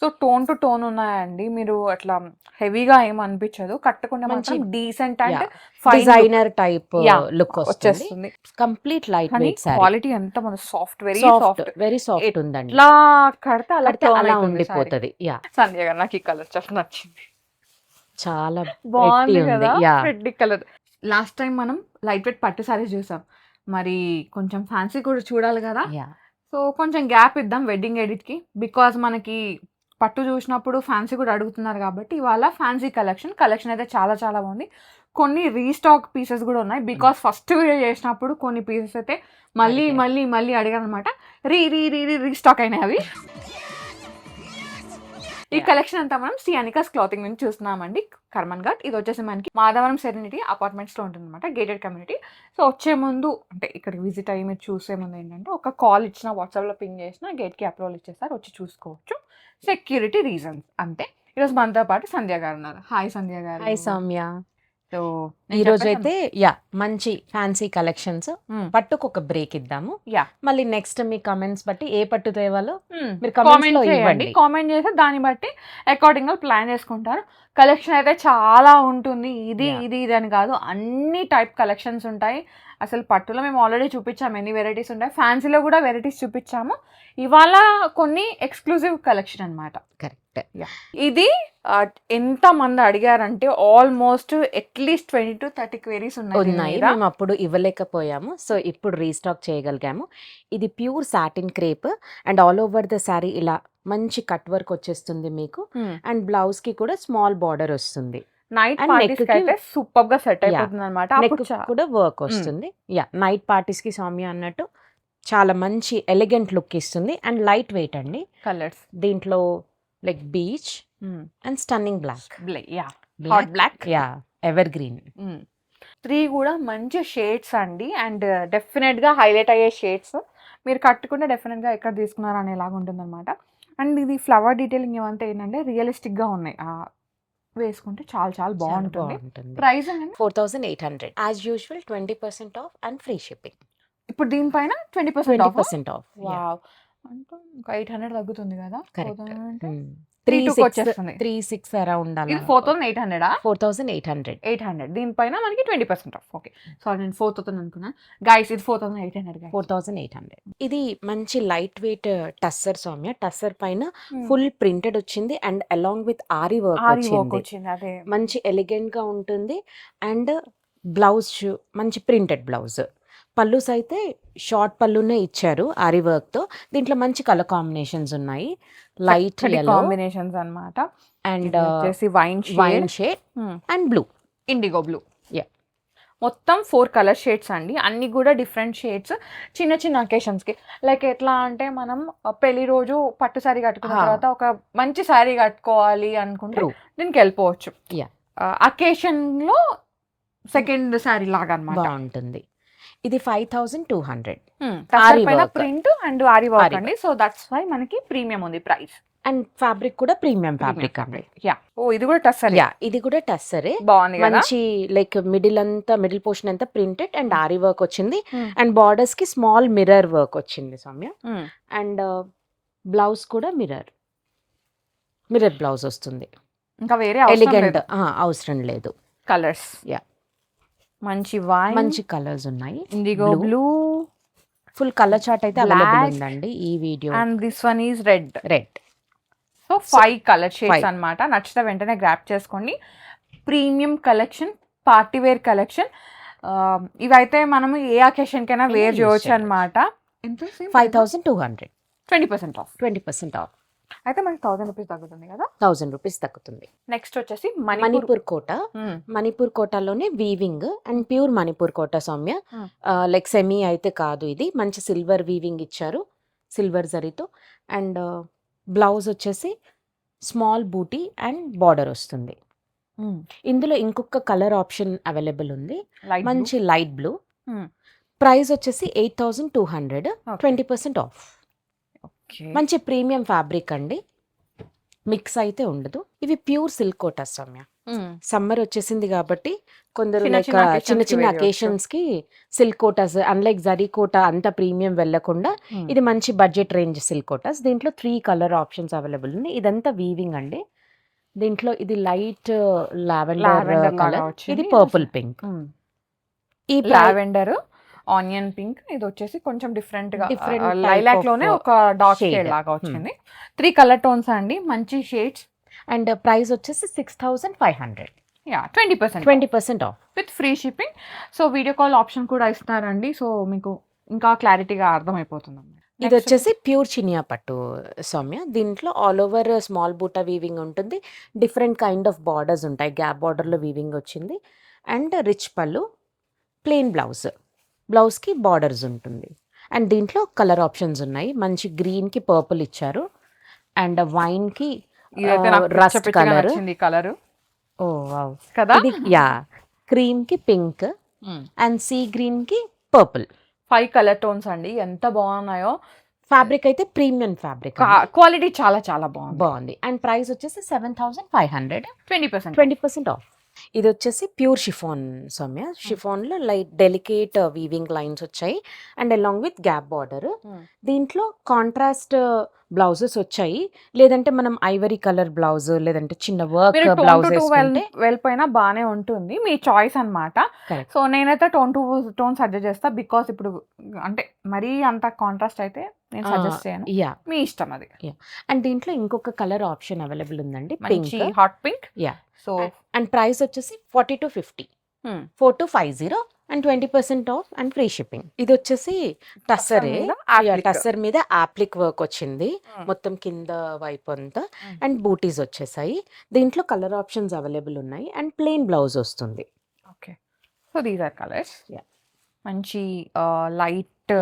So tone to tone ఉన్నాయండి. మీరు అట్లా హెవీగా ఏమి అనిపించదు. కట్టుకుంటే మంచి మాత్రం decent and yeah! Fine look designer type yeah! Look వస్తుంది. వచ్చేస్తుంది. కంప్లీట్ లైట్ కానీ వెయిట్ సారీ. క్వాలిటీ ఎంత మన soft, very soft, soft. Very soft ఉందండి. ఎట్లా కడితే అలా కడితే టర్న్ అలా అయితుంది సారీ. ఉండిపోతది. యాహ్! సంధ్య గారు నాకు ఈ కలర్ చాలా నచ్చింది. చాలా ప్రెట్టి బాగుంది ఉంది. కదా! Yeah! Red colour. Last time మనం లైట్ వెయిట్ పట్టు సారీస్ చూసాం. మరి కొంచెం ఫ్యాన్సీ కూడా చూడాలి కదా! యాహ్! సో కొంచెం గ్యాప్ ఇద్దాం వెడ్డింగ్ ఎడిట్‌కి. బికాజ్ మనకి పట్టు చూసినప్పుడు ఫ్యాన్సీ కూడా అడుగుతున్నారు కాబట్టి ఇవాళ ఫ్యాన్సీ కలెక్షన్ అయితే చాలా చాలా బాగుంది. కొన్ని రీస్టాక్ పీసెస్ కూడా ఉన్నాయి. బికాజ్ ఫస్ట్ వీడియో చేసినప్పుడు కొన్ని పీసెస్ అయితే మళ్ళీ అడిగారు. మళ్ళీ మళ్ళీ అడిగారనమాట. రీస్టాక్ అయినాయి అవి. ఈ యాహ్! కలెక్షన్ అంతా మనం శ్రీ అనికాస్ క్లాతింగ్ నుంచి చూస్తున్నామండి. కర్మన్ ఘాట్. ఇది వచ్చేసి మనకి మాధవరం సెరెనిటీ అపార్ట్మెంట్స్‌లో ఉంటుందన్నమాట. Gated community. సో వచ్చే ముందు అంటే ఇక్కడికి విజిట్ అయ్యి మీరు చూసే ముందు ఏంటంటే ఒక కాల్ ఇచ్చినా, వాట్సాప్‌లో పింగ్ చేసినా గేట్‌కి అప్రూవల్ ఇచ్చేస్తారు. వచ్చి చూసుకోవచ్చు. సెక్యూరిటీ రీజన్స్ అంతే. ఈరోజు మనతో పాటు సంధ్య గారు ఉన్నారు. హాయ్ సంధ్య గారు. హాయ్ సౌమ్య. సో ఈ రోజైతే మంచి ఫ్యాన్సీ కలెక్షన్స్. పట్టుకు ఒక బ్రేక్ ఇద్దాము. యాహ్! మళ్ళీ నెక్స్ట్ మీ కమెంట్స్ బట్టి ఏ పట్టు తేవాలో మీరు కామెంట్ కమెంట్స్‌లో చేయండి. ఇవ్వండి. కామెంట్ చేసి దాన్ని బట్టి అకార్డింగ్‌గా ప్లాన్ చేసుకుంటారు. కలెక్షన్ అయితే చాలా ఉంటుంది. యాహ్! ఇది అని కాదు. అన్ని టైప్ కలెక్షన్స్ ఉంటాయి. అసలు పట్టులో మేము ఆల్రెడీ చూపించాము ఎన్ని వెరైటీస్ ఉంటాయి. ఫ్యాన్సీలో కూడా వెరైటీస్ చూపించాము. ఇవాళ కొన్ని ఎక్స్‌క్లూజివ్ కలెక్షన్ అన్నమాట. కరెక్ట్. ఇది ఎంతమంది అడిగారంటే ఆల్మోస్ట్ అట్‌లీస్ట్ 20-30 క్వెరీస్ ఉన్నాయి దీని ఉన్నాయి. మీద. మేము అప్పుడు ఇవ్వలేకపోయాము. సో ఇప్పుడు రీస్టాక్ చేయగలిగాము. ఇది pure satin crepe and all over the sari ఇలా మంచి కట్ వర్క్ వచ్చేస్తుంది మీకు. అండ్ బ్లౌజ్‌కి కూడా స్మాల్ బార్డర్ వస్తుంది. నైట్ అండ్ పార్టీస్‌కి నెక్‌కి అయితే సూపర్‌గా సెట్ యాహ్! అయిపోతుందన్నమాట. నెక్ అప్పుడు కూడా వర్క్ వస్తుంది. నైట్ పార్టీస్‌కి సౌమ్య అన్నట్టు చాలా మంచి ఎలిగెంట్ లుక్ ఇస్తుంది. అండ్ లైట్ వెయిట్ అండి. కలర్స్ దీంట్లో like peach and stunning black. Yeah! Hot black. Evergreen. 3 కూడా మంచి షేడ్స్ అండి. అండ్ డెఫినెట్‌గా హైలైట్ అయ్యే షేడ్స్. మీరు కట్టుకుంటే డెఫినెట్‌గా ఎక్కడ తీసుకున్నారు అనేలాగా ఉంటుందన్నమాట. అండ్ ఇది ఫ్లవర్ డీటెయిలింగ్ ఇవంతా ఏంటంటే రియలిస్టిక్‌గా ఉన్నాయి. వేసుకుంటే చాలా చాలా బాగుంటుంది. బాగుంటుంది. ప్రైస్ అనేది 4800 as usual 20% of and free shipping. ఇప్పుడు దీనిపైన 20% ఆఫ్. 20% ఆఫ్. వావ్! అంటే ఇంకా 800 తగ్గుతుంది కదా! కరెక్ట్. 4000 అంటే 36 వచ్చేస్తుంది. 36 అరౌండ్ అలా. ఇది 4800 4800. 800 దీనిపైన మనకి 20% ఆఫ్. ఓకే. సారీ నేను 4000 అనుకున్నాను. గైస్ ఇది 4800 గైస్. 4800. ఇది మంచి లైట్ వెయిట్ టస్సర్ సౌమ్య. టస్సర్ పైన ఫుల్ ప్రింటెడ్ వచ్చింది and along with aari work వచ్చింది. అదే మంచి ఎలిగెంట్ గా ఉంటుంది. అండ్ బ్లౌజ్ మంచి ప్రింటెడ్ బ్లౌజ్. పళ్ళుస్ అయితే షార్ట్ పళ్ళునే ఇచ్చారు ఆరి వర్క్ తో. దీంట్లో మంచి కలర్ కాంబినేషన్స్ ఉన్నాయి. లైట్ yellow కాంబినేషన్స్ అన్నమాట. అండ్ వచ్చేసి wine shade and blue. IndiGo blue. Yeah. మొత్తం 4 కలర్ షేడ్స్ అండి. అన్ని కూడా డిఫరెంట్ షేడ్స్. చిన్న చిన్న అకేషన్స్‌కి లైక్ ఎట్లా అంటే మనం పెళ్లి రోజు పట్టు సారీ కట్టుకున్న తర్వాత ఒక మంచి సారీ కట్టుకోవాలి అనుకుంటే దీనికి వెళ్ళిపోవచ్చు. అకేషన్‌లో సెకండ్ సారీ లాగా అన్నమాట. బాగుంటుంది. ఇది 5200. పైన ప్రింట్ అండ్ ఆరి వర్క్ అండి. సో దట్స్ వై మనకి ప్రీమియం ఉంది ప్రైస్. అండ్ ఫ్యాబ్రిక్ కూడా ప్రీమియం ఫ్యాబ్రిక్ అండి. ఇది కూడా టస్సర్. ఇది కూడా టస్సరే. బాగుంది కదా. మంచి లైక్ మిడిల్ పోర్షన్ అంతా ప్రింటెడ్ అండ్ ఆరి వర్క్ వచ్చింది. అండ్ బార్డర్స్ కి స్మాల్ మిర్రర్ వర్క్ వచ్చింది సౌమ్య. అండ్ బ్లౌజ్ కూడా మిర్రర్ బ్లౌజ్ వస్తుంది. ఇంకా వేరే ఎలిగెంట్ అవసరం లేదు. కలర్స్ మంచి వైన్ మంచి కలర్స్ ఉన్నాయి. Indigo blue full colour chart అయితే అవైలబుల్ ఉందండి ఈ వీడియో. And this one is red. So 5 colour shades అన్నమాట. నచ్చితే వెంటనే గ్రాప్ చేసుకోండి. Premium collection, party wear collection. ఇవైతే మనము ఏ అకేషన్ కైనా వేర్ చేయొచ్చు అన్నమాట. 5200. 20% ఆఫ్. 20% ఆఫ్. అయితే మనకి 1000 రూపీస్ తగ్గుతుంది కదా. 1000 రూపీస్ తగ్గుతుంది. నెక్స్ట్ వచ్చేసి మణిపూర్ కోట. మణిపూర్ కోటలోనే weaving and pure Manipur Kota Soumya. Like semi అయితే కాదు. ఇది మంచి సిల్వర్ వీవింగ్ ఇచ్చారు సిల్వర్ జరీతో. అండ్ బ్లౌజ్ వచ్చేసి స్మాల్ బూటీ అండ్ బార్డర్ వస్తుంది. ఇందులో ఇంకొక కలర్ ఆప్షన్ అవైలబుల్ ఉంది. మంచి లైట్ బ్లూ. ప్రైస్ వచ్చేసి 8200. 20% ఆఫ్. మంచి ప్రీమియం ఫ్యాబ్రిక్ అండి. మిక్స్ అయితే ఉండదు. ఇవి ప్యూర్ సిల్క్ కోట సౌమ్య. సమ్మర్ వచ్చేసింది కాబట్టి కొందరు చిన్న లైక్ చిన్న occasions చిన్న కి చిన్న wear చేయొచ్చు. అకేషన్స్ కి సిల్క్ కోటాస్ అన్లైక్ జరీ కోటా అంత ప్రీమియం వెళ్ళకుండా ఇది మంచి బడ్జెట్ రేంజ్ సిల్క్ కోటాస్. దీంట్లో 3 కలర్ ఆప్షన్స్ అవైలబుల్ ఉంది. ఇదంతా వీవింగ్ అండి. దీంట్లో ఇది లైట్ లావెండర్ లావెండర్ లాగా కలర్, ఇది వచ్చింది. Purple pink. ఈ లావెండర్, ఆనియన్ పింక్, ఇది వచ్చేసి కొంచెం డిఫరెంట్ గా Different type లైలాక్ of లోనే ఒక డార్క్ shade. షేడ్ లాగా వచ్చింది. 3 కలర్ టోన్స్ అండి, మంచి షేడ్స్. అండ్ ప్రైస్ వచ్చేసి 6500. 20% 20% of. With free shipping. So video call option కూడా ఇస్తారండి. సో మీకు ఇంకా క్లారిటీగా అర్థమైపోతుంది. ఇది వచ్చేసి ప్యూర్ చినియా పట్టు సౌమ్య. దీంట్లో all over small buta weaving ఉంటుంది. డిఫరెంట్ కైండ్ ఆఫ్ బార్డర్స్ ఉంటాయి. గ్యాప్ బార్డర్లో వీవింగ్ వచ్చింది. అండ్ రిచ్ పళ్ళు, ప్లెయిన్ బ్లౌజ్కి బార్డర్స్ ఉంటుంది. అండ్ దీంట్లో కలర్ ఆప్షన్స్ ఉన్నాయి. మంచి గ్రీన్కి పర్పుల్ ఇచ్చారు. అండ్ వైన్కి rust colour. Colour oh wow కదా. ఇది క్రీమ్కి పింక్ అండ్ సీ గ్రీన్కి పర్పుల్. 5 కలర్ టోన్స్ అండి, ఎంత బాగున్నాయో. ఫ్యాబ్రిక్ అయితే ప్రీమియం ఫ్యాబ్రిక్, క్వాలిటీ చాలా చాలా బాగుంది. అండ్ ప్రైస్ వచ్చేసి 7500. 20% 20% ఆఫ్. ఇది వచ్చేసి ప్యూర్ షిఫాన్ సౌమ్య. షిఫాన్లో లైట్ డెలికేట్ వీవింగ్ లైన్స్ వచ్చాయి and along with gap border. దీంట్లో కాంట్రాస్ట్ బ్లౌజెస్ వచ్చాయి. లేదంటే మనం ఐవరీ కలర్ బ్లౌజ్ లేదంటే చిన్న వర్క్ బ్లౌజ్ వెళ్ళిపోయినా బానే ఉంటుంది, మీ చాయిస్ అన్నమాట. Correct. సో నేనైతే టోన్ సజెస్ట్ చేస్తా. బికాస్ ఇప్పుడు అంటే మరీ అంత కాంట్రాస్ట్ అయితే నేను సజెస్ట్ చేయను, మీ ఇష్టం అది. అండ్ దీంట్లో ఇంకొక కలర్ ఆప్షన్ అవైలబుల్ ఉందండి, పింక్, మంచి hot pink. So and price వచ్చేసి 40 to 50. 4 to 50 and 20% of and free shipping. ఇది వచ్చేసి టస్సరే. టస్సర్ మీద యాప్లిక్ వర్క్ వచ్చింది మొత్తం కింద వైపు అంతా. అండ్ బూటీస్ వచ్చేసాయి. దీంట్లో కలర్ ఆప్షన్స్ అవైలబుల్ ఉన్నాయి. అండ్ ప్లెయిన్ బ్లౌజ్ వస్తుంది. Okay, so these are colours. మంచి light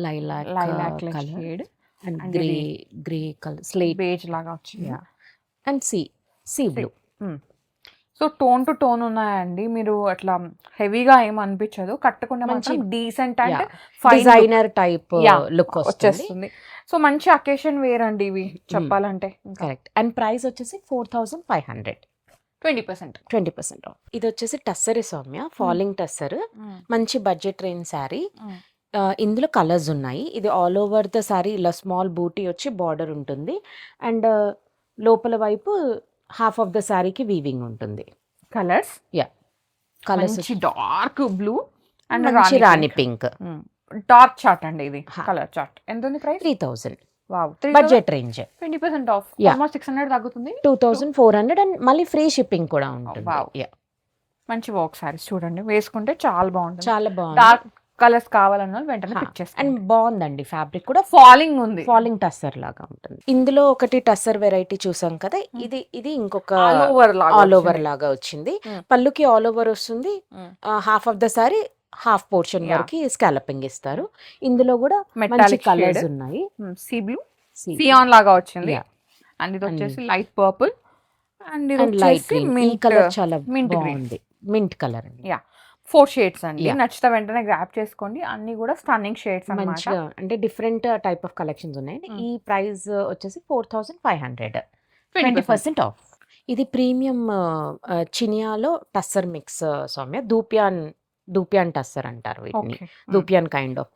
lilac shade and grey colour, slate beige లాగా వచ్చింది. And sea blue. So tone to tone ఉన్నాయండి. మీరు అట్లా హెవీగా ఏం అనిపించదు, కట్టుకుంటే మంచి decent and designer type look వచ్చేస్తుంది. సో మంచి అకేషన్ వేర్ అండి ఇవి చెప్పాలంటే. కరెక్ట్. అండ్ ప్రైస్ వచ్చేసి 4500. 20% ఆఫ్. ఇది వచ్చేసి టస్సరే సౌమ్య, ఫాలింగ్ టస్సర్. మంచి బడ్జెట్ రేంజ్ శారీ. ఇందులో కలర్స్ ఉన్నాయి. ఇది ఆల్ ఓవర్ ద శారీ ఇలా స్మాల్ బూటీ వచ్చి బార్డర్ ఉంటుంది. అండ్ లోపల వైపు హాఫ్ ఆఫ్ ద శారీకి వీవింగ్ ఉంటుంది. Colours colours dark blue and మంచి రాణి పింక్. డార్క్ చార్ట్ అండి ఇది. కలర్ చార్ట్ ఎంత ఉంది price? 3000. Wow, budget range. 20% of. Almost 600 తగ్గుతుంది. 2400 అండ్ మళ్ళీ ఫ్రీ షిప్పింగ్ కూడా ఉంటుంది. మంచి వర్క్ సారీస్ చూడండి, వేసుకుంటే చాలా బాగుంటుంది. చాలా బాగుంది. డార్క్ కలర్స్ కావాలన్న వెంటనే పిక్ చేసుకోండి. అండ్ బాగుందండి, ఫ్యాబ్రిక్ కూడా ఫాలింగ్ ఉంది, ఫాలింగ్ టస్సర్ లాగా ఉంటుంది. ఇందులో ఒకటి టస్సర్ వెరైటీ చూసాం కదా, ఇది ఇంకొక ఆల్ ఓవర్ లాగా వచ్చింది. పళ్ళుకి ఆల్ ఓవర్ వస్తుంది. Half of the sorry half portion వరకు స్కాలపింగ్ ఇస్తారు. ఇందులో కూడా మంచి కలర్స్ ఉన్నాయి. సీ బ్లూ, సియాన్ లాగా వచ్చింది. అండ్ ఇది వచ్చేసి లైట్ పర్పుల్ అండ్ ఇది వచ్చేసి మింట్ కలర్. చాలా బాగుంది, మింట్ కలర్. 4 షేడ్స్ అండి. నచ్చితే వెంటనే గ్రాప్ చేసుకోండి. అన్ని కూడా స్టన్నింగ్ షేడ్స్ అన్నమాట. అంటే డిఫరెంట్ టైప్ ఆఫ్ కలెక్షన్స్ ఉన్నాయి. ఈ ప్రైస్ వచ్చేసి 4500. 20% ఆఫ్. ఇది ప్రీమియం చినియాలో టస్సర్ మిక్స్ సౌమ్య. దూపియాన్ టస్సర్ అంటారు వీటిని. Dupion kind of.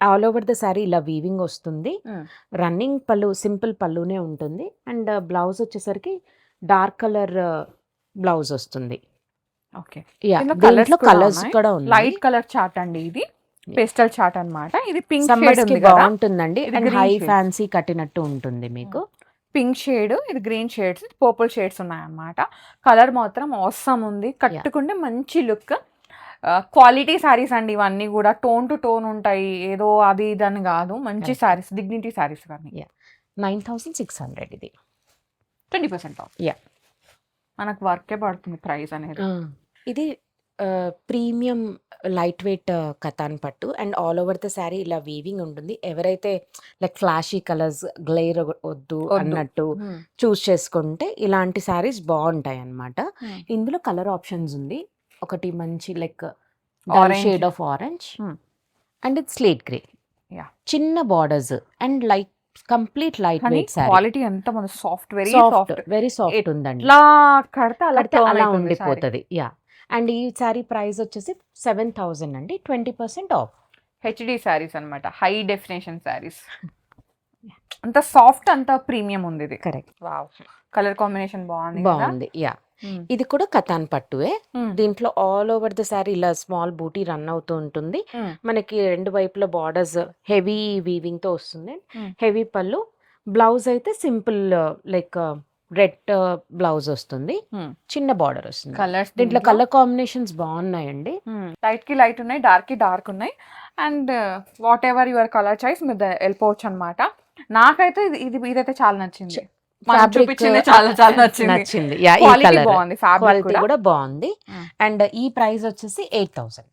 All over the sari ఇలా వీవింగ్ వస్తుంది. రన్నింగ్ పళ్ళు, సింపుల్ పళ్ళునే ఉంటుంది. అండ్ బ్లౌజ్ వచ్చేసరికి డార్క్ కలర్ బ్లౌజ్ వస్తుంది. ఓకే, కలర్స్ కూడా ఉన్నాయి. లైట్ కలర్ చార్ట్ అండి ఇది, పేస్టల్ చార్ట్ అన్నమాట. ఇది పింక్ షేడ్ ఉంది, బాగుంటుందండి. అండ్ హై ఫ్యాన్సీ కట్టినట్టు ఉంటుంది మీకు. పింక్ షేడ్, ఇది గ్రీన్ షేడ్స్, పర్పుల్ షేడ్స్ ఉన్నాయన్నమాట. కలర్ మాత్రం అవసరం ఉంది, కట్టుకుంటే మంచి లుక్. క్వాలిటీ సారీస్ అండి ఇవన్నీ కూడా. టోన్ టు టోన్ ఉంటాయి, ఏదో అది ఇదని కాదు. మంచి సారీస్, డిగ్నిటీ సారీస్ కానీ. 9600 ఇది. 20% ఆఫ్. మనకు వర్కే పడుతుంది ప్రైస్ అనేది. ఇది ప్రీమియం లైట్ వెయిట్ కతాన్ పట్టు. And all over the sari ఇలా వీవింగ్ ఉంటుంది. ఎవరైతే లైక్ ఫ్లాషీ కలర్స్, గ్లేర్ వద్దు అన్నట్టు చూస్ చేసుకుంటే ఇలాంటి శారీస్ బాగుంటాయి అన్నమాట. ఇందులో కలర్ ఆప్షన్స్ ఉంది. ఒకటి మంచి like shade of orange and ఇది స్లేట్ గ్రే. చిన్న borders and light complete light కానీ వెయిట్ సారీ, క్వాలిటీ ఎంత మన soft, very soft, soft. Very soft ఉందండి. ఎట్లా కడితే అలా కడితే turn అలా అవుతుంది saree. ఉండిపోతుంది. యా, అండ్ ఈ సారీ ప్రైస్ వచ్చేసి 7,000 అండి, 20% ఆఫ్. హెచ్డి శారీస్ అన్నమాట, హై డెఫినేషన్ శారీస్. అంత సాఫ్ట్, అంత ప్రీమియం ఉంది ఇది. కరెక్ట్, వావ్, కలర్ కాంబినేషన్ బాగుంది కదా. బాగుంది. యా, ఇది కూడా కతాన్ పట్టువే. దీంట్లో ఆల్ ఓవర్ ద సారీ ఇలా స్మాల్ బూటీ రన్ అవుతూ ఉంటుంది. మనకి రెండు వైపుల బార్డర్స్ హెవీ వీవింగ్ తో వస్తుంది. హెవీ పళ్ళు. బ్లౌజ్ అయితే సింపుల్ లైక్ రెడ్ బ్లౌజ్ వస్తుంది, చిన్న బార్డర్ వస్తుంది. కలర్స్ దీంట్లో కలర్ కాంబినేషన్స్ బాగున్నాయండి. లైట్ కి లైట్ ఉన్నాయి, డార్క్ కి డార్క్ ఉన్నాయి. And what ever your colour choice మీరు వెళ్ళిపోవచ్చు అనమాట. నాకైతే ఇదైతే చాలా నచ్చింది. మనం Fabric, చూపించింది చాలా చాలా నచ్చింది. నచ్చింది. యా, ఈ క్వాలిటీ కలర్ బాగుంది, ఫ్యాబ్రిక్ క్వాలిటీ కూడా కూడా బాగుంది. అండ్ ఈ ప్రైస్ వచ్చేసి 8,000.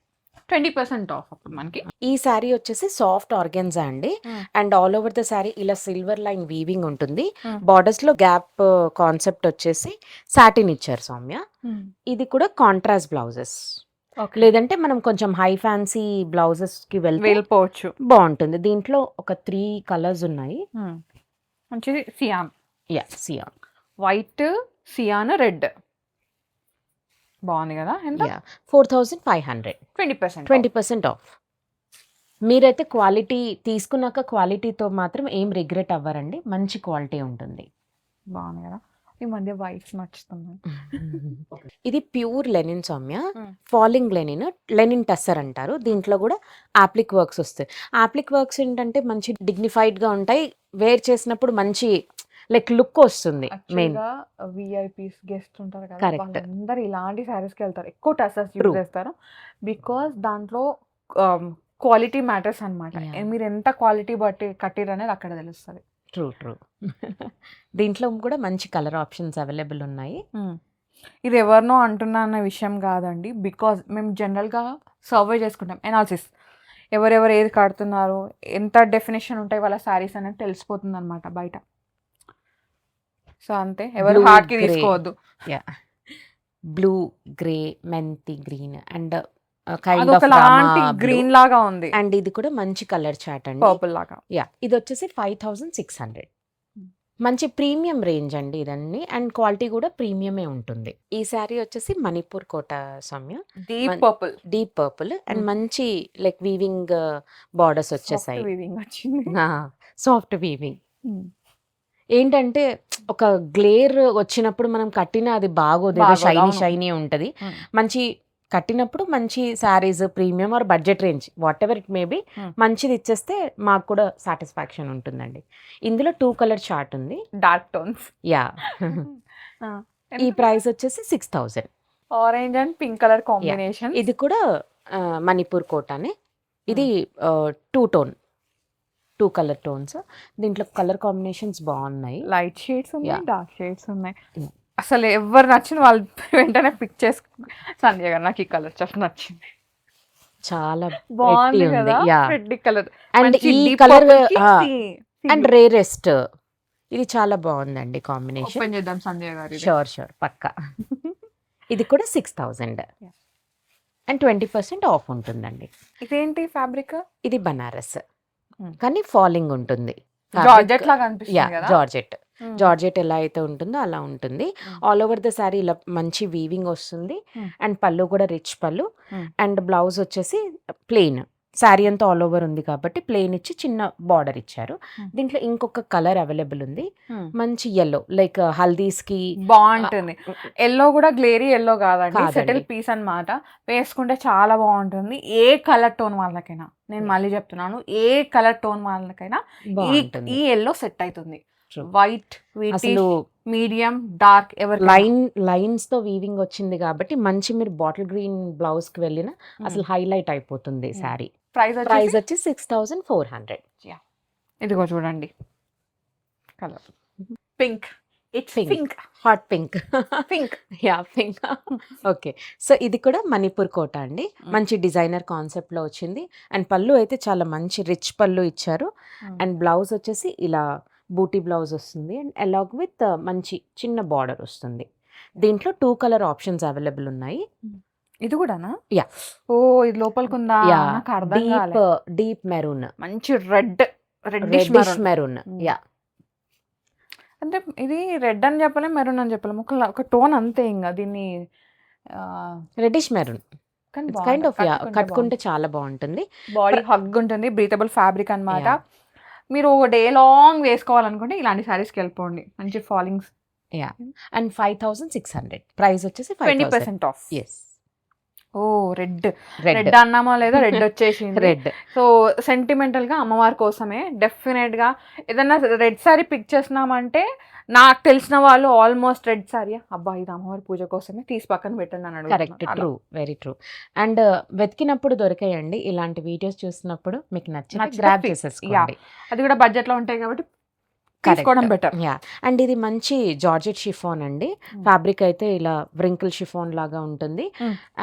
20% ఆఫ్ అప్పుడు మనకి. ఈ శారీ వచ్చేసి సాఫ్ట్ ఆర్గెన్జా అండి. And all over the sari ఇలా సిల్వర్ లైన్ వీవింగ్ ఉంటుంది. బార్డర్స్ లో గ్యాప్ కాన్సెప్ట్ వచ్చేసి సాటిన్ ఇచ్చారు సౌమ్య. ఇది కూడా కాంట్రాస్ట్ బ్లౌజెస్, లేదంటే మనం కొంచెం హై ఫ్యాన్సీ బ్లౌజెస్ కి వెళ్ళిపోవచ్చు, బాగుంటుంది. దీంట్లో ఒక 3 కలర్స్ ఉన్నాయి. మంచి cyan, yeah, cyan, white, cyan, red. బాగుంది కదా. ఎంత? 4,500. 20% ఆఫ్. మీరైతే క్వాలిటీ తీసుకున్నాక క్వాలిటీతో మాత్రం ఏం రిగ్రెట్ అవ్వరండి, మంచి క్వాలిటీ ఉంటుంది. బాగుంది కదా. ఈ మధ్య వైట్స్ నచ్చుతుంది. ఇది pure linen Soumya, falling linen tussar అంటారు. దీంట్లో కూడా ఆప్లిక్ వర్క్స్ వస్తాయి. ఆప్లిక్ వర్క్స్ ఏంటంటే మంచి డిగ్నిఫైడ్ గా ఉంటాయి, వేర్ చేసినప్పుడు మంచి లైక్ లుక్ వస్తుంది. మెయిన్ విఐపీస్ గెస్ట్ ఉంటారు కదా, Correct. వాళ్ళందరూ ఇలాంటి శారీస్కి వెళ్తారు, ఎక్కువ టసర్స్ True. యూజ్ చేస్తారు. బికాస్ దాంట్లో క్వాలిటీ మ్యాటర్స్ అనమాట. Yeah. మీరు ఎంత క్వాలిటీ బట్టి కట్టిరు అనేది అక్కడ తెలుస్తుంది. ట్రూ. దీంట్లో కూడా మంచి కలర్ ఆప్షన్స్ అవైలబుల్ ఉన్నాయి. ఇది ఎవరినో అంటున్నా అన్న విషయం కాదండి. బికాజ్ మేము జనరల్గా సర్వే చేసుకుంటాం, ఎనాలిసిస్, ఎవరెవరు ఏది కడుతున్నారు, ఎంత డెఫినేషన్ ఉంటాయి వాళ్ళ శారీస్ అనేది తెలిసిపోతుంది అనమాట బయట. సో అంతే, ఎవరు Blue, హార్ట్ కి grey. తీసుకోవద్దు. Yeah, blue, grey, methi green and kind of అదొకలాంటి గ్రీన్ లాగా ఉంది, అండ్ ఇది కూడా మంచి కలర్ చాట్ అండి. పర్పుల్ లాగా. యా, ఇది వచ్చేసి 5,600. మంచి ప్రీమియం రేంజ్ అండి ఇదన్నీ, అండ్ క్వాలిటీ కూడా ప్రీమియమే ఉంటుంది. ఈ శారీ వచ్చేసి Manipur Kota Soumya, deep purple, deep purple and మంచి లైక్ వీవింగ్ బార్డర్స్ వచ్చేసాయి. వచ్చింది. Soft weaving. ఏంటంటే ఒక గ్లేర్ వచ్చినప్పుడు మనం కట్టిన అది బాగోదు, షైనీ అవును. షైనీ ఉంటది. మంచి కట్టినప్పుడు మంచి saris premium or budget range whatever it may be మంచిది ఇచ్చేస్తే మాకు కూడా సాటిస్ఫాక్షన్ ఉంటుందండి. ఇందులో 2 కలర్ చార్ట్ ఉంది. Dark tones. యా, ఈ ప్రైస్ వచ్చేసి 6,000. Orange and pink colour combination. ఇది కూడా మణిపూర్ కోటానే. ఇది 2 కలర్ టోన్స్. దీంట్లో కలర్ కాంబినేషన్స్ బాగున్నాయి. లైట్ షేడ్స్ ఉన్నాయి, Yeah. డార్క్ షేడ్స్ ఉన్నాయి. అసలు ఎవరు నచ్చిన వాళ్ళు వెంటనే పిక్ చేసుకుని సంధ్య గారు నాకు ఈ కలర్ చాలా నచ్చింది, చాలా బాగుంది pretty ఉంది. కదా. Yeah. రెడ్ కలర్ అండ్ ఈ కలర్ అండ్ రేరెస్ట్. ఇది చాలా బాగుందండి కాంబినేషన్. ఓపెన్ చేద్దాం సంధ్య గారు. షూర్ పక్కా. ఇది కూడా 6,000 Yeah. అండ్ 20% ఆఫ్ ఉంటుందండి. ఇదేంటి ఫ్యాబ్రిక్? ఇది బనారస్ కానీ ఫాలింగ్ ఉంటుంది. జార్జెట్ లాగా అనిపిస్తుంది కదా. జార్జెట్ ఎలా అయితే ఉంటుందో అలా ఉంటుంది. ఆల్ ఓవర్ ద సారీ ఇలా మంచి వీవింగ్ వస్తుంది. అండ్ పళ్ళు కూడా రిచ్ పళ్ళు. అండ్ బ్లౌజ్ వచ్చేసి ప్లెయిన్. శారీ అంతా ఆల్ ఓవర్ ఉంది కాబట్టి ప్లెయిన్ ఇచ్చి చిన్న బార్డర్ ఇచ్చారు. దీంట్లో ఇంకొక కలర్ అవైలబుల్ ఉంది, మంచి ఎల్లో లైక్ హల్దీస్ కి బాగుంటుంది. ఎల్లో కూడా గ్లేరీ ఎల్లో కాదండి, కాదండి. సెటిల్ పీస్ అన్నమాట. వేసుకుంటే చాలా బాగుంటుంది. ఏ కలర్ టోన్ వాళ్ళకైనా, నేను మళ్ళీ చెప్తున్నాను, ఏ కలర్ టోన్ వాళ్ళకైనా బాగుంటుంది. ఈ ఎల్లో సెట్ అవుతుంది. True. వైట్, అసలు మీడియం, డార్క్, ఎవరి లైన్స్ తో వీవింగ్ వచ్చింది కాబట్టి మంచి మీరు బాటిల్ గ్రీన్ బ్లౌజ్ కి వెళ్ళిన అసలు హైలైట్ అయిపోతుంది శారీ. ప్రైస్ వచ్చి 6,400. ఇదిగో చూడండి colour pink. It's Pink. Pink, hot pink. Pink. Yeah, pink. Okay, so ఇది కూడా మణిపూర్ కోట అండి. మంచి డిజైనర్ కాన్సెప్ట్ లో వచ్చింది. అండ్ పళ్ళు అయితే చాలా మంచి రిచ్ పళ్ళు ఇచ్చారు. అండ్ బ్లౌజ్ వచ్చేసి ఇలా బూటీ బ్లౌజ్ వస్తుంది. అండ్ అలాగ్ విత్ మంచి చిన్న బార్డర్ వస్తుంది. దీంట్లో 2 కలర్ ఆప్షన్స్ అవైలబుల్ ఉన్నాయి. ఇది కూడానా? Yeah. ఓ, ఇది లోపలికి ఉందా? నాకు అర్థం కాలే. Deep maroon. మంచి red reddish reddish maroon. Yeah, అంటే ఇది రెడ్ అని చెప్పలేం, మెరూన్ అని చెప్పలేం, ఒక టోన్ అంతే. ఇంకా దీన్ని రెడ్డిష్ మెరూన్. కానీ ఇట్స్ కైండ్ ఆఫ్ కట్టుకుంటే చాలా బాగుంటుంది. బాడీ హగ్ ఉంటుంది, బ్రీతబుల్ ఫ్యాబ్రిక్ అన్నమాట. మీరు డే లాంగ్ వేసుకోవాలనుకుంటే ఇలాంటి శారీస్కి వెళ్ళిపోండి, మంచి ఫాలింగ్స్. యా, అండ్ 5600 ప్రైస్ వచ్చేసి 20% ఆఫ్. ఎస్. ఓ రెడ్ అన్నామా లేదా, రెడ్ వచ్చేసింది. రెడ్. సో సెంటిమెంటల్ గా అమ్మవారి కోసమే డెఫినెట్ గా ఏదన్నా రెడ్ సారీ పిక్ చేసినామంటే, నాకు తెలిసిన వాళ్ళు ఆల్మోస్ట్ రెడ్ సారీ, అబ్బా ఇది అమ్మవారి పూజ కోసమే, తీసి పక్కన పెట్టండి అని correct, true, very true. And వెతికినప్పుడు దొరికాయండి, ఇలాంటి వీడియోస్ చూసినప్పుడు మీకు నచ్చి గ్రాబ్ చేసేసుకోండి. అది కూడా బడ్జెట్ లో ఉంటాయి కాబట్టి తీసుకోవడం బెటర్. యా, అండ్ ఇది మంచి జార్జెట్ షిఫాన్ అండి. ఫ్యాబ్రిక్ అయితే ఇలా వ్రింకిల్ షిఫాన్ లాగా ఉంటుంది.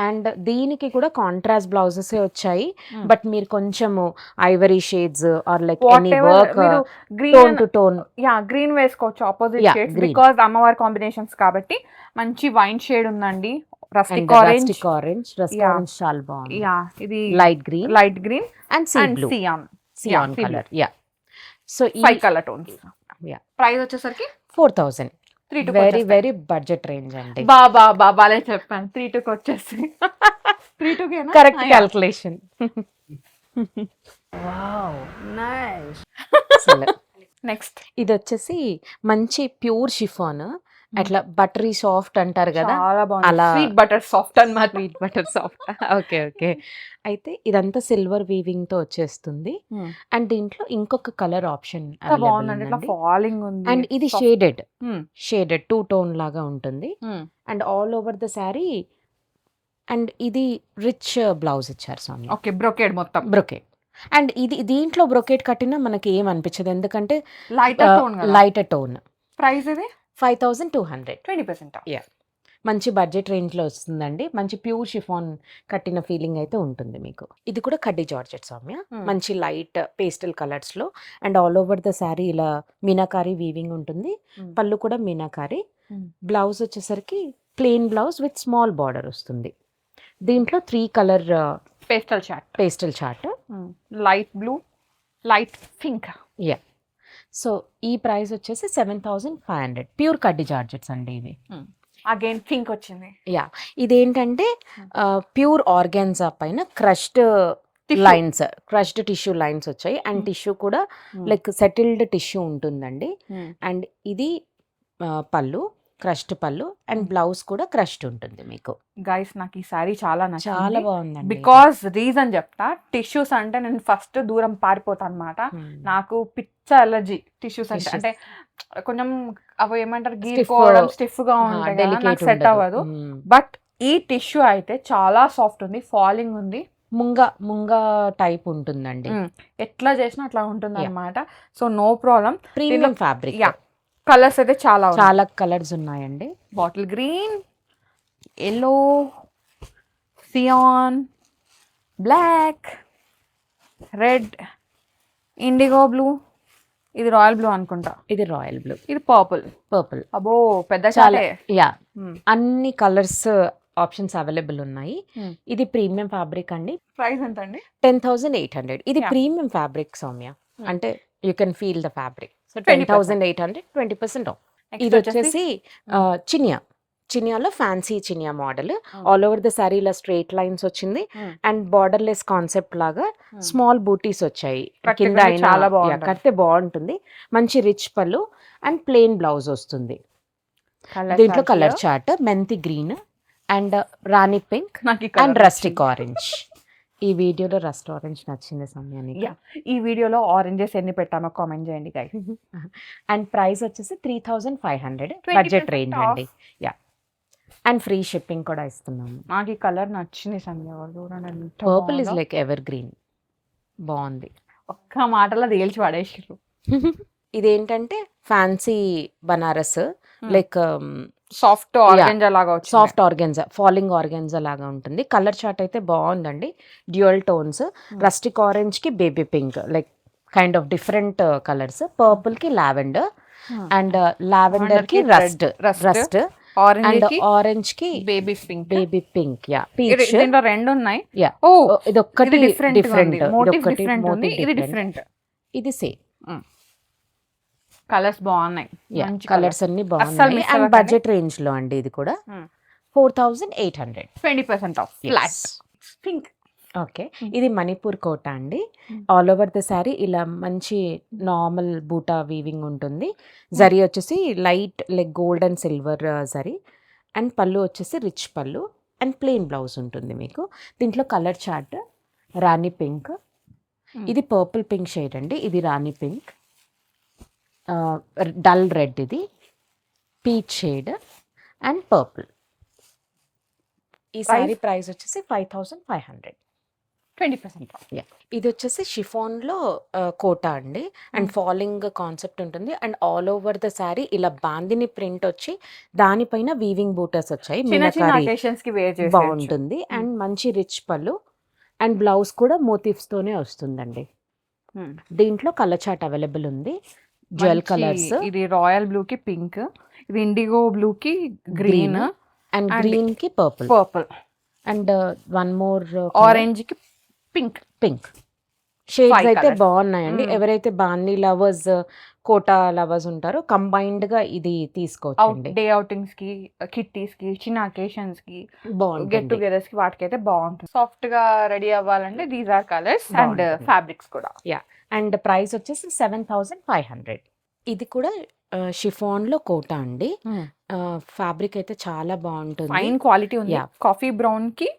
అండ్ దీనికి కూడా కాంట్రాస్ట్ బ్లౌజెస్ వచ్చాయి. బట్ మీరు కొంచెము ivory shades or like any work tone to tone, yeah green వేసుకోవచ్చు, ఆపోజిట్ షేడ్స్, బికాజ్ అమ్మవారి కాంబినేషన్స్ కాబట్టి. మంచి వైన్ షేడ్ ఉందండి, రస్టిక్ ఆరెంజ్ చాలా బాగుంది. యా, ఇది light green and cyan colour. Yeah, so ఈ 5 కలర్ టోన్స్. ప్రైస్ వచ్చేసరికి 4000. వెరీ వెరీ బడ్జెట్ రేంజ్ అండి. బాబాలే చెప్పాను, 3-2 వచ్చేసి 3-2 కరెక్ట్ క్యాల్కులేషన్. నెక్స్ట్ ఇది వచ్చేసి మంచి ప్యూర్ షిఫాన్, అట్లా బటరీ సాఫ్ట్ అంటారు కదా, అలా స్వీట్ బటర్ సాఫ్ట్ అన్నమాట. Sweet butter soft. Okay okay. అయితే ఇదంతా సిల్వర్ వీవింగ్ తో వచ్చేస్తుంది. అండ్ దీంట్లో ఇంకొక కలర్ ఆప్షన్ అండ్ ఇది షేడెడ్ 2 టోన్ లాగా ఉంటుంది. And all over the sari. And ఇది రిచ్ బ్లౌజ్ ఇచ్చారు స్వామి. ఓకే, బ్రొకేడ్ మొత్తం బ్రొకేడ్. అండ్ ఇది దీంట్లో బ్రొకేడ్ కట్టినా మనకి ఏం అనిపించదు, ఎందుకంటే లైటర్ టోన్. ప్రైస్ ఇది 5200. 20%. యా, మంచి బడ్జెట్ రేంజ్లో వస్తుందండి. మంచి ప్యూర్ షిఫాన్ కట్టిన ఫీలింగ్ అయితే ఉంటుంది మీకు. ఇది కూడా కడ్డీ జార్జెట్ సౌమ్య, మంచి లైట్ పేస్టల్ కలర్స్లో. And all over the sari ఇలా మీనాకారి వీవింగ్ ఉంటుంది. పళ్ళు కూడా మీనాకారి. బ్లౌజ్ వచ్చేసరికి plain blouse with small border వస్తుంది. దీంట్లో 3 colour pastel chart, light blue, light pink. Yeah, so ఈ ప్రైస్ వచ్చేసి 7500. ప్యూర్ కడ్డీ జార్జెట్స్ అండి ఇవి. అగైన్ పింక్ వచ్చింది. యా, ఇదేంటంటే ప్యూర్ ఆర్గాన్జా పైన క్రష్డ్ టిష్యూ లైన్స్ వచ్చాయి. అండ్ టిష్యూ కూడా లైక్ సెటిల్డ్ టిష్యూ ఉంటుందండి. అండ్ ఇది పళ్ళు, క్రష్డ్ పళ్ళు. అండ్ బ్లౌజ్ కూడా క్రష్డ్ ఉంటుంది మీకు. గైస్ నాకు ఈ సారీ చాలా బాగుందండి. బికాస్ రీజన్ చెప్తా, టిష్యూస్ అంటే నేను ఫస్ట్ దూరం పారిపోతా అనమాట. నాకు పిచ్చ అలర్జీ టిష్యూస్ అంటే కొంచెం అవి ఏమంటారు, గీరుకోవడం, స్టిఫ్ గా ఉంటాయి, నాకు సెట్ అవ్వదు. బట్ ఈ టిష్యూ అయితే చాలా సాఫ్ట్ ఉంది, ఫాలింగ్ ఉంది, ముంగా టైప్ ఉంటుందండి. ఎట్లా చేసినా అట్లా ఉంటుంది అనమాట. So no problem. Premium fabric. Colours అయితే చాలా కలర్స్ ఉన్నాయండి. Bottle green, yellow, cyan, black, red, indigo blue, ఇది రాయల్ బ్లూ అనుకుంటా. ఇది రాయల్ బ్లూ. ఇది పర్పుల్. అబ్బో పెద్ద చాలా. యా, అన్ని కలర్స్ ఆప్షన్స్ అవైలబుల్ ఉన్నాయి. ఇది ప్రీమియం ఫ్యాబ్రిక్ అండి. ప్రైస్ ఎంత అండి? 10800. ఇది ప్రీమియం ఫ్యాబ్రిక్ సౌమ్య, అంటే you can feel the fabric. So 10800, 20% off. ఇది వచ్చేసి చినియాలో fancy Chiniya model. All over the sari ఇలా స్ట్రైట్ లైన్స్ వచ్చింది. అండ్ బార్డర్లెస్ కాన్సెప్ట్ లాగా స్మాల్ బూటీస్ వచ్చాయి కింద. కడితే బాగుంటుంది. మంచి రిచ్ పళ్ళు అండ్ ప్లెయిన్ బ్లౌజ్ వస్తుంది. దీంట్లో కలర్ చార్ట్ మెంతి green and Rani pink and rustic orange. ఈ వీడియోలో రస్ట్ ఆరెంజ్ నచ్చింది సమయానికి. ఈ వీడియోలో ఆరెంజెస్ ఎన్ని పెట్టామో కామెంట్ చేయండి గైస్. అండ్ ప్రైస్ వచ్చేసి 3500, బడ్జెట్ రేంజ్ అండి. యా, అండ్ ఫ్రీ షిప్పింగ్ కూడా ఇస్తున్నాము. నాకు ఈ కలర్ నచ్చింది Sandhya. Purple is like evergreen, బాగుంది. ఒక్క మాటలో తేల్చి పడేసారు. ఇదేంటంటే fancy Banaras, like soft organza లాగా, సాఫ్ట్ ఆర్గెంజా, ఫాలింగ్ ఆర్గెంజా లాగా ఉంటుంది. కలర్ చార్ట్ అయితే బాగుందండి. డ్యూయల్ టోన్స్, రస్టిక్ ఆరెంజ్ కి baby pink, like kind of different colours. Purple కి లావెండర్ అండ్ లావెండర్ కి రస్ట్, ఆరెంజ్ కి బేబీ పింక్. Yeah, peach. దీంట్లో రెండు ఉన్నాయి. యా, ఇది ఒక్కటి డిఫరెంట్, ఇది డిఫరెంట్. ఇది సేమ్. కలర్స్ బాగున్నాయి. మంచి కలర్స్ అన్ని అస్సలు బాగున్నాయి miss అండ్ అవ్వకండి. బడ్జెట్ రేంజ్ లో అండి ఇది కూడా. 4,800. 20% of flat pink. Okay, Hmm. ఇది మణిపూర్ కోట అండి. Hmm. All over the sari ఇలా మంచి నార్మల్ బూటా వీవింగ్ ఉంటుంది. జరీ వచ్చేసి light like gold and silver zari, and పళ్ళు వచ్చేసి రిచ్ పళ్ళు అండ్ ప్లెయిన్ బ్లౌజ్ ఉంటుంది మీకు. దీంట్లో కలర్ చార్ట్ రాణి పింక్, ఇది పర్పుల్ పింక్ షేడ్ అండి, ఇది రాణి పింక్, డల్ రెడ్, ఇది పీచ్ షేడ్ అండ్ పర్పుల్. ఈ సారీ ప్రైస్ వచ్చేసి 5,500. 20% ఆఫ్. ఇది వచ్చేసి షిఫాన్లో కోటా అండి, అండ్ ఫాలింగ్ కాన్సెప్ట్ ఉంటుంది. And all over the sari ఇలా బాందిని ప్రింట్ వచ్చి దానిపైన వీవింగ్ బూటర్స్ వచ్చాయి. చిన్న చిన్న మీనాకారి అకేషన్స్ కి వేర్ చేసి బాగుంటుంది అండ్ మంచి రిచ్ పళ్ళు అండ్ బ్లౌజ్ కూడా మోటివ్స్ తోనే వస్తుందండి. దీంట్లో కలర్ చార్ట్ అవైలబుల్ ఉంది, జ్యువెల్ కలర్స్. ఇది రాయల్ బ్లూ కి పింక్, ఇది ఇండిగో బ్లూ కి గ్రీన్ అండ్ గ్రీన్ కి purple purple and one more orange కి పింక్. పింక్ షేడ్స్ Five అయితే colours. బాగున్నాయండి. ఎవరైతే బాందీ లవర్స్ కోటా లవర్స్ ఉంటారో కంబైన్డ్ గా ఇది తీసుకోవచ్చండి. డే అవుటింగ్స్ కి, కిట్టీస్ కి, చిన్న అకేషన్స్ కి, గెట్ బాగుంటుంది. టుగెదర్స్ కి వాటికైతే బాగుంటుంది. సాఫ్ట్ గా రెడీ అవ్వాలంటే దీస్ ఆర్ కలర్స్ అండ్ బాగుంటుంది. ఫ్యాబ్రిక్స్ కూడా. అండ్ ప్రైస్ వచ్చేసి 7,500. ఇది కూడా షిఫాన్ లో కోటా అండి. ఫ్యాబ్రిక్ అయితే చాలా బాగుంటుంది. ఫైన్ క్వాలిటీ ఉంది. Yeah. కాఫీ బ్రౌన్ కి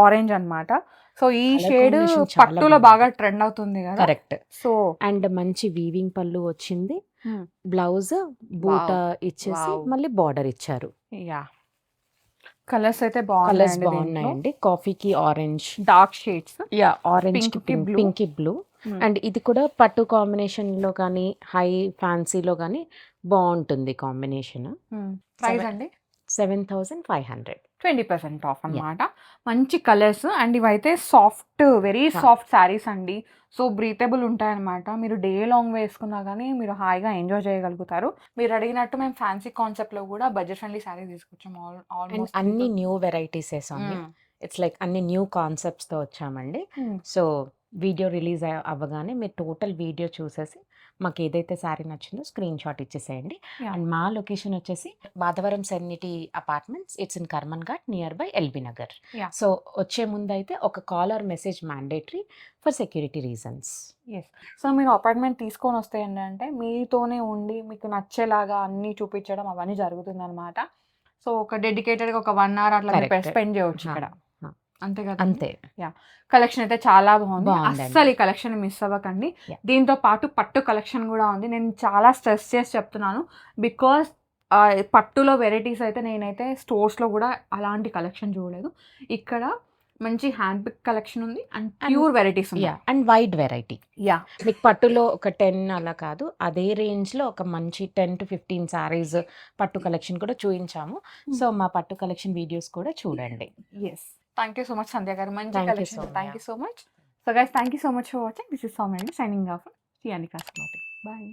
ఆరెంజ్ అన్నమాట. సో ఈ Colour షేడ్ combination చాలా పట్టులో బాగుంది. బాగా ట్రెండ్ అవుతుంది కదా. కరెక్ట్. సో అండ్ మంచి వీవింగ్ పళ్ళు వచ్చింది, బ్లౌజ్ బూటా ఇచ్చేసి Wow. మళ్ళీ బార్డర్ ఇచ్చారు. యా, కలర్స్ అయితే కలర్స్ బాగున్నాయండి. బాగున్నాయండి, కాఫీకి orange, dark shades. Orange Pink కి కి blue. పింక్ కి బ్లూ. అండ్ ఇది కూడా పట్టు కాంబినేషన్ లో కానీ హై ఫ్యాన్సీలో కానీ బాగుంటుంది కాంబినేషన్. ప్రైస్ Seven- అండి 7,500. 20% ఆఫ్ అన్నమాట. మంచి కలర్స్ అండ్ ఇవైతే సాఫ్ట్, వెరీ సాఫ్ట్ శారీస్ అండి. సో బ్రీతబుల్ ఉంటాయన్నమాట. మీరు డే లాంగ్ వేసుకున్నా కానీ మీరు హాయిగా ఎంజాయ్ చేయగలుగుతారు. మీరు అడిగినట్టు మేము ఫ్యాన్సీ కాన్సెప్ట్ లో కూడా బడ్జెట్ ఫ్రెండ్లీ శారీ తీసుకొచ్చాం. అండ్ ఆల్మోస్ట్ అన్ని న్యూ వెరైటీస్ వేసాము. ఇట్స్ లైక్ అన్ని న్యూ కాన్సెప్ట్స్ తో వచ్చామండి. సో వీడియో రిలీజ్ అవ్వగానే మీరు టోటల్ వీడియో చూసేసి మాకు ఏదైతే శారీ నచ్చిందో స్క్రీన్ షాట్ ఇచ్చేసేయండి. Yeah. అండ్ మా లొకేషన్ వచ్చేసి Madhavaram serenity apartments, it's in Karmanghat near by LB Nagar. Yeah. So వచ్చే ముందు అయితే ఒక call or message mandatory for security reasons. Yes. So మీరు అపార్ట్మెంట్ తీసుకొని వస్తే ఏంటంటే మీతోనే ఉండి మీకు నచ్చేలాగా అన్ని చూపించడం అవన్నీ జరుగుతుంది అనమాట. సో ఒక డెడికేటెడ్గా ఒక 1 hour అట్లా Correct. స్పెండ్ చేయవచ్చు ఇక్కడ. Huh. అంతే కదా. అంతే. కలెక్షన్ అయితే చాలా బాగుంది. బాగుందండి. అస్సలు ఈ కలెక్షన్ మిస్ అవ్వకండి. Yeah. దీంతో పాటు పట్టు కలెక్షన్ కూడా ఉంది. నేను చాలా స్ట్రెస్ చేసి చెప్తున్నాను బికాస్ పట్టులో వెరైటీస్ అయితే నేనైతే స్టోర్స్లో కూడా అలాంటి కలెక్షన్ చూడలేదు. ఇక్కడ మంచి హ్యాండ్ పిక్ కలెక్షన్ ఉంది అండ్ ప్యూర్ వెరైటీస్ ఉంది. And wide variety. యా, మీకు పట్టులో ఒక 10 అలా కాదు, అదే రేంజ్లో ఒక మంచి 10 to 15 సారీస్ పట్టు కలెక్షన్ కూడా చూపించాము. సో మా పట్టు కలెక్షన్ వీడియోస్ కూడా చూడండి. Yes. Thank you so much Sandhya garu. మంచి Thank you, collection. Soumya. Thank you so much. So guys, thank you so much for watching. This is Soumya signing off Shri Anika's clothing. Bye.